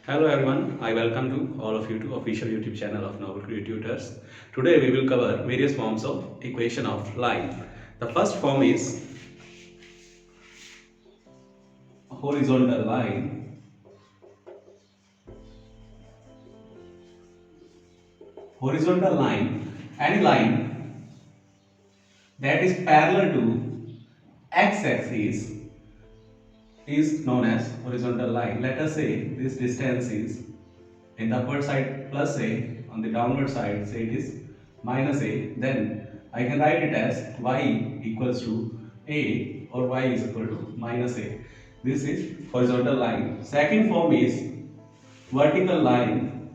Hello everyone, I welcome to all of you to official YouTube channel of Novel Creative Tutors. Today we will cover various forms of equation of line. The first form is horizontal line. Horizontal line, any line that is parallel to x-axis is known as horizontal line. Let us say this distance is in the upward side plus a, on the downward side say it is minus a, then I can write it as y equals to a or y is equal to minus a. This is horizontal line. Second form is vertical line.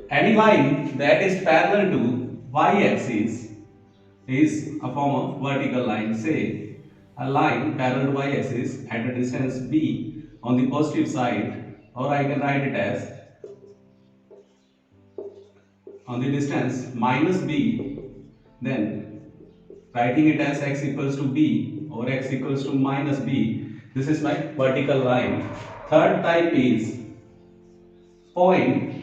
Any line that is parallel to y-axis is a form of vertical line. Say a line parallel to y-axis at a distance b on the positive side, or I can write it as on the distance minus b, then writing it as x equals to b or x equals to minus b. This is my vertical line. Third type is point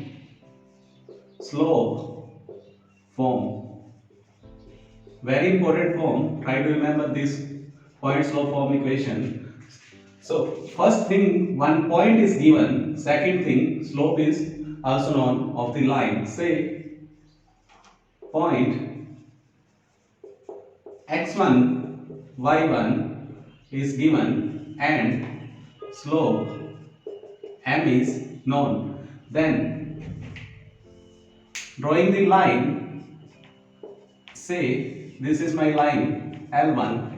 slope form. Very important form. Try to remember this point slope form equation. So first thing, one point is given. Second thing, slope is also known of the line. Say point x1 y1 is given and slope m is known. Then drawing the line, say this is my line L1,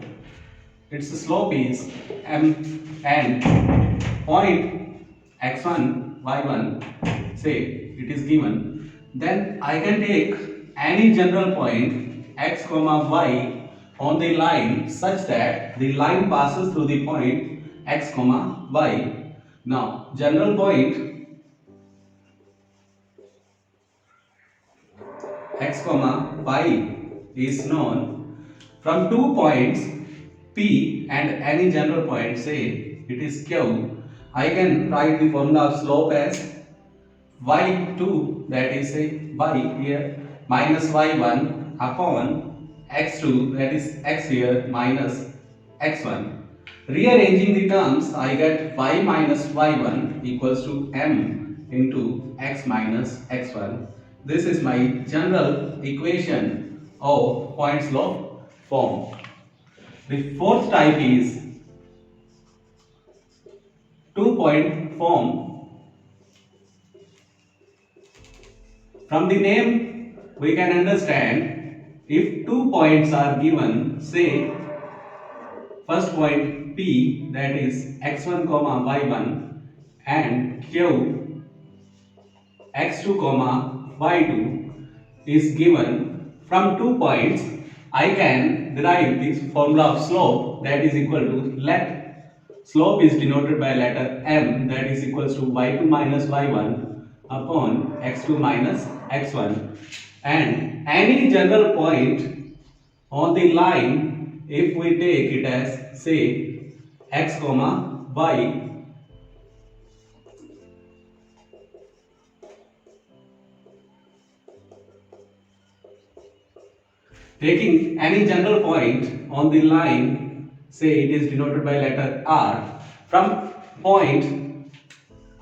its slope is m and point x1 y1 say it is given, then I can take any general point x comma y on the line such that the line passes through the point x comma y. Now general point x comma y is known from 2 points P and any general point, say it is Q. I can write the formula of slope as y2, that is say y here minus y1 upon x2, that is x here minus x1. Rearranging the terms, I get y minus y1 equals to m into x minus x1. This is my general equation of point slope form. The fourth type is two-point form. From the name we can understand, if 2 points are given, say first point P, that is x1 comma y1, and Q x2 comma y2 is given, from 2 points I can derive this formula of slope, that is equal to, let slope is denoted by letter m, that is equals to y2 minus y1 upon x2 minus x1, and any general point on the line, if we take it as say x comma y, taking any general point on the line, say it is denoted by letter R, from point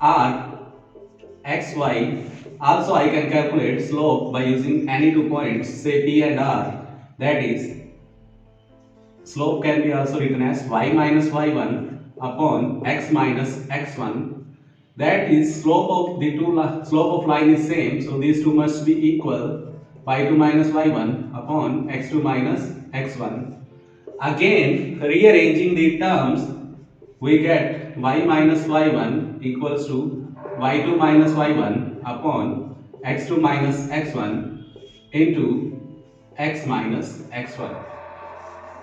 R xy, also I can calculate slope by using any 2 points, say P and R, that is slope can be also written as y minus y1 upon x minus x1, that is slope of the slope of line is same, so these two must be equal, y2 minus y1 upon x2 minus x1. Again rearranging the terms, we get y minus y1 equals to y2 minus y1 upon x2 minus x1 into x minus x1.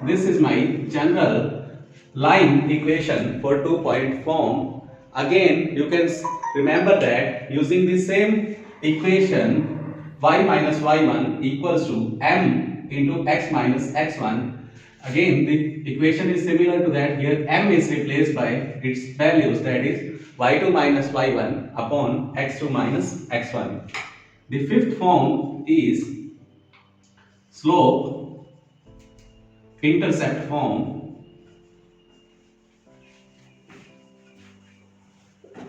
This is my general line equation for 2-point form. Again you can remember that using the same equation, y minus y1 equals to m into x minus x1, Again, the equation is similar to that. Here m is replaced by its values, that is y2 minus y1 upon x2 minus x1. The fifth form is slope intercept form.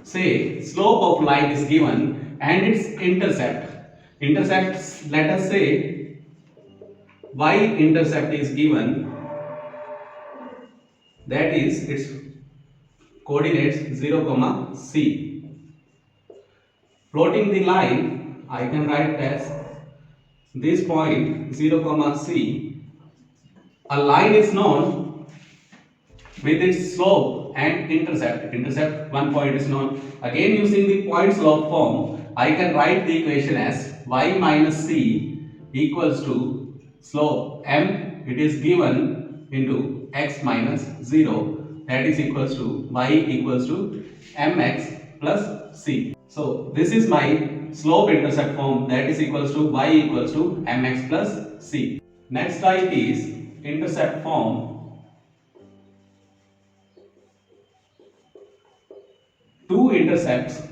Say slope of line is given and its intercept. Intercepts, let us say y intercept is given, that is its coordinates 0 comma c. Plotting the line, I can write as this point 0 comma c. A line is known with its slope and intercept. Intercept, one point is known. Again, using the point slope form, I can write the equation as y minus c equals to slope m, it is given, into x minus 0, that is equals to y equals to mx plus c. So this is my slope intercept form, that is equals to y equals to mx plus c. Next type is intercept form. Two intercepts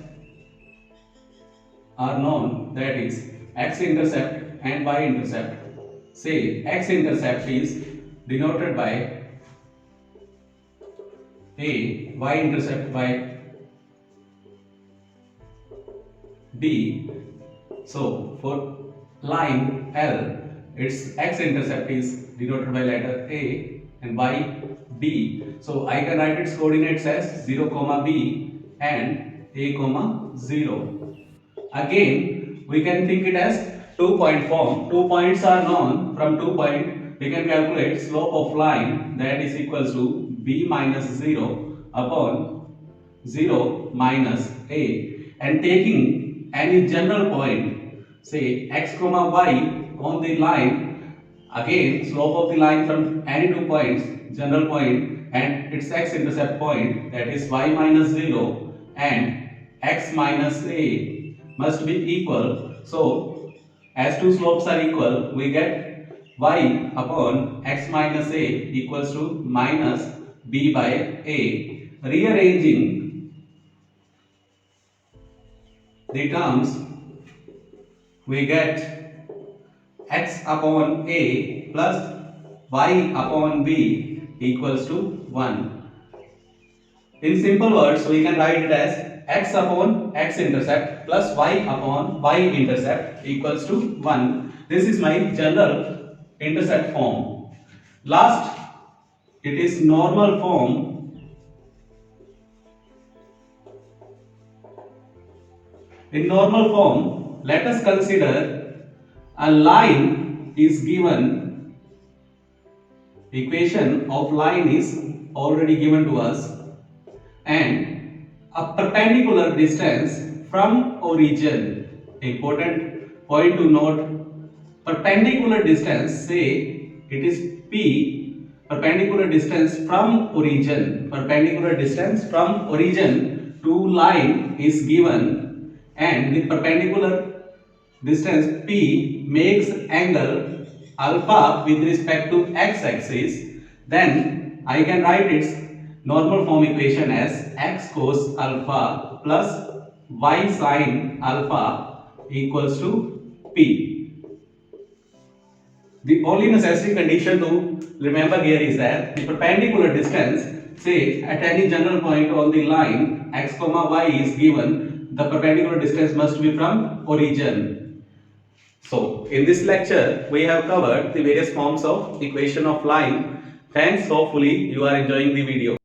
are known, that is x intercept and y intercept. Say x intercept is denoted by a, y intercept by b. So for line L, its x intercept is denoted by letter a and y b. So I can write its coordinates as 0 comma b and a comma 0. Again, we can think it as 2-point form. 2 points are known. From 2 point we can calculate slope of line, that is equals to b minus 0 upon 0 minus a, and taking any general point, say x comma y on the line. Again, slope of the line from any 2 points, general point, and its x intercept point, that is y minus 0 and x minus a, must be equal. So as two slopes are equal, we get y upon x minus a equals to minus b by a. Rearranging the terms, we get x upon a plus y upon b equals to 1. In simple words, we can write it as x upon x intercept plus y upon y intercept equals to 1. This is my general intercept form. Last, it is normal form. In normal form, let us consider a line is given. Equation of line is already given to us, and a perpendicular distance from origin. Important point to note, perpendicular distance, say it is p, perpendicular distance from origin. Perpendicular distance from origin to line is given, and the perpendicular distance p makes angle alpha with respect to x axis. Then I can write its normal form equation as x cos alpha plus y sin alpha equals to p. The only necessary condition to remember here is that the perpendicular distance, say at any general point on the line x comma y is given, the perpendicular distance must be from origin. So in this lecture we have covered the various forms of equation of line. Thanks, hopefully you are enjoying the video.